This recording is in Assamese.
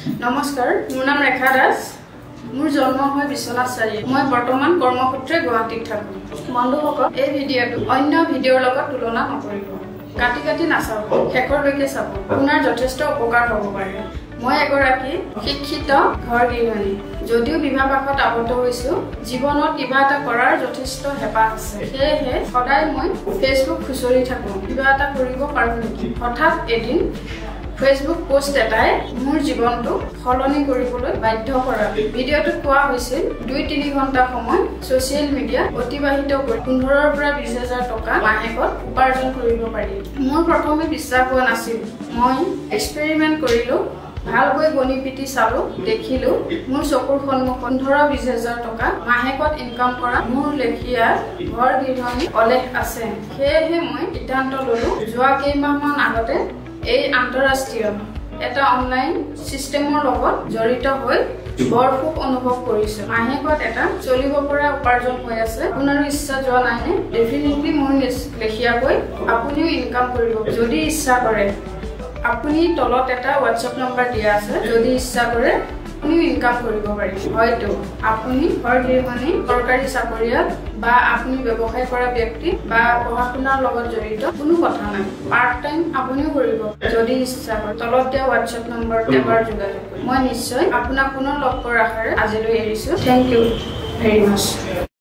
নমস্কাৰ, মোৰ নাম ৰেখা দাস। মোৰ জন্ম হয় বিশ্বনাথ চাৰিআলি। মই বৰ্তমান কৰ্মসূত্ৰে গুৱাহাটীত থাকোঁ। বন্ধুসকল, এই ভিডিঅ'টো অন্য ভিডিঅ'ৰ লগত তুলনা নকৰিব। কাটি কাটি নাচাব, শেষলৈকে চাব। আপোনাৰ যথেষ্ট উপকাৰ হ'ব পাৰে। মই এগৰাকী শিক্ষিত ঘৰ গৃহিণী। যদিও বিবাহপাশত আবদ্ধ হৈছোঁ, জীৱনত কিবা এটা কৰাৰ যথেষ্ট হেঁপাহ আছে। সেয়েহে সদায় মই ফেচবুক খুচৰি থাকোঁ, কিবা এটা কৰিব পাৰোঁ নেকি। হঠাৎ এদিন ফেচবুক পোষ্ট এটাই মোৰ জীৱনটো সলনি কৰিবলৈ বাধ্য কৰা। ভিডিঅ'টোত কোৱা হৈছিল ২-৩ ঘণ্টা সময় ছ'চিয়েল মিডিয়া অতিবাহিত কৰি ১৫,০০০ পৰা ২০,০০০ টকা মাহেকত উপাৰ্জন কৰিব পাৰি। মোৰ প্ৰথমে বিশ্বাস হোৱা নাছিল। মই এক্সপেৰিমেণ্ট কৰিলোঁ, ভালকৈ গণি পিটি চালোঁ, দেখিলোঁ মোৰ চকুৰ সন্মুখত ১৫,০০০-২০,০০০ টকা মাহেকত ইনকাম কৰা মোৰ লেখীয়া ঘৰ গৃহিণী অলেখ আছে। সেয়েহে মই সিদ্ধান্ত ল'লোঁ। যোৱা কেইমাহমান আগতে এই আন্তঃৰাষ্ট্ৰীয় এটা অনলাইন চিষ্টেমৰ লগত জড়িত হৈ বৰ সুখ অনুভৱ কৰিছোঁ। মাহেকত এটা চলিব পৰা উপাৰ্জন হৈ আছে। আপোনাৰো ইচ্ছা যোৱা নাইনে? ডেফিনেটলি মোৰ লেখীয়াকৈ আপুনিও ইনকাম কৰিব। যদি ইচ্ছা কৰে, আপুনি তলত এটা হোৱাটছএপ নম্বৰ দিয়া আছে। যদি ইচ্ছা কৰে আপুনিও ইনকাম কৰিব পাৰিব। হয়তো আপুনি ঘৰ গৃহিণী, চৰকাৰী চাকৰিয়াল বা আপুনি ব্যৱসায় কৰা ব্যক্তি বা পঢ়া শুনাৰ লগত জড়িত, কোনো কথা নাই। পাৰ্ট টাইম আপুনিও কৰিব যদি ইচ্ছা কৰে। তলত দিয়া হোৱাটছএপ নম্বৰত এবাৰ যোগাযোগ কৰিব। মই নিশ্চয় আপোনাক পুনৰ লগ কৰাৰ আশাৰে আজিলৈ এৰিছোঁ। Thank you very much.